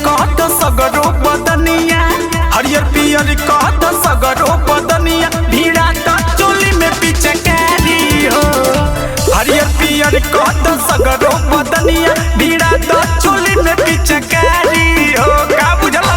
कहत सगरो बदनिया, हरियर पियर कहत सगरो बदनिया, भीड़ा त चोली में पिचकारी हो। हरियर पियर कहत सगरो बदनिया, भीड़ा त चोली में पिचकारी हो। का बुझला?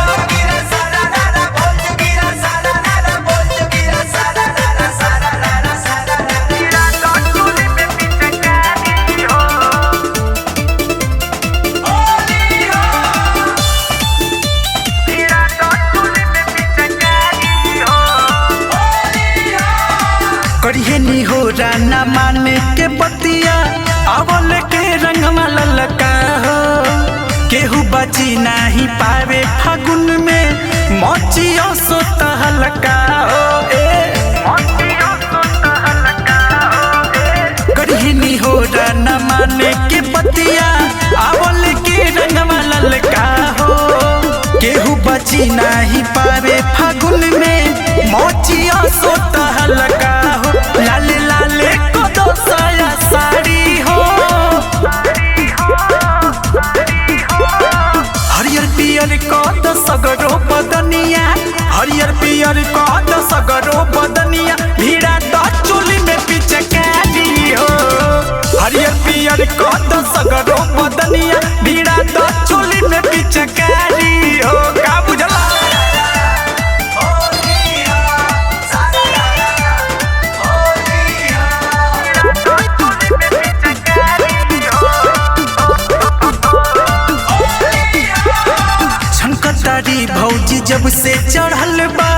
करिए नी हो राना माने के बतिया, अवल के रंगवा ललका हो। केहू बची नहीं पावे फागुन में, मोचियो सोता हलका हो। करिए नी हो राना माने के बतिया, अवल के रंगवा ललका हो। केहू बची नहीं पावे फागुन में, मोचियो सोता हलका हो। लाले लाले कदो साया साड़ी हो। हरियर पियर कद सगरो बदनिया, हरियर पियर कद सगरो बदनिया, भीड़ा त चोली में पिचकारी हो। हरियर पियर कद सगरो बदनिया, भीड़ा त चोली में पिचकारी हो। का बुझला? छनकतारी भौजी जब से चढ़ल बा,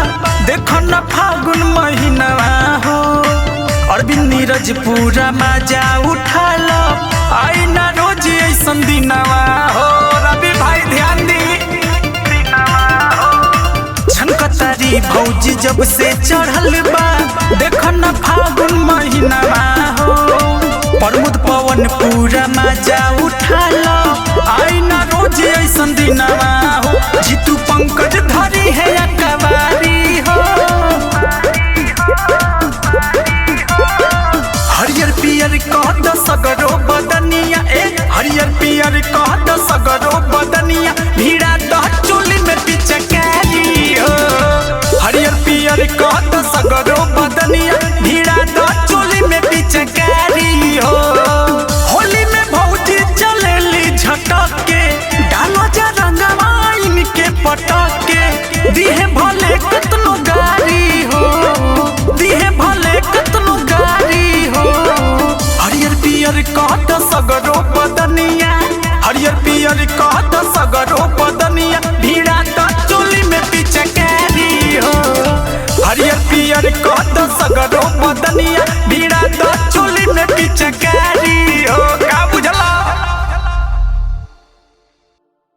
देखो न फागुन महीनवा हो। अरविंद नीरज पूरा मजा उठा लो, आई ना रोज ऐसन दिनवा हो। रवि भाई ध्यान दी। छनकतारी भौजी जब से चढ़ल बा, देखो न फागुन महीनवा हो। प्रमोद पवन पूरा मजा उठा लो, आई ना रोज ऐसन दिनवा हो। जीतू पंकज धरी है अकबारी हो। हरियर पियर कहत सगरो बदनिया, हरियर पियर कहत सगरो बदनिया, भीड़ा त चोली में पिचकारी हो। हरियर पियर कहत सगरो बदनिया, भीड़ा त चोली में पिचकारी हो। होली में भौजी चलेली झटक के, डालो जा रंगवा इनके पटक के। दिहे भले कतनो गारी हो, दिहे भले कतनो गारी हो। हरियर पियर कहत सगरो बदनिया, हरियर पियर कहत सगरो बदनिया, भीड़ा त चोली में पिचकारी हो। हरियर पियर कहत सगरो बदनिया, भीड़ा त चोली में पिचकारी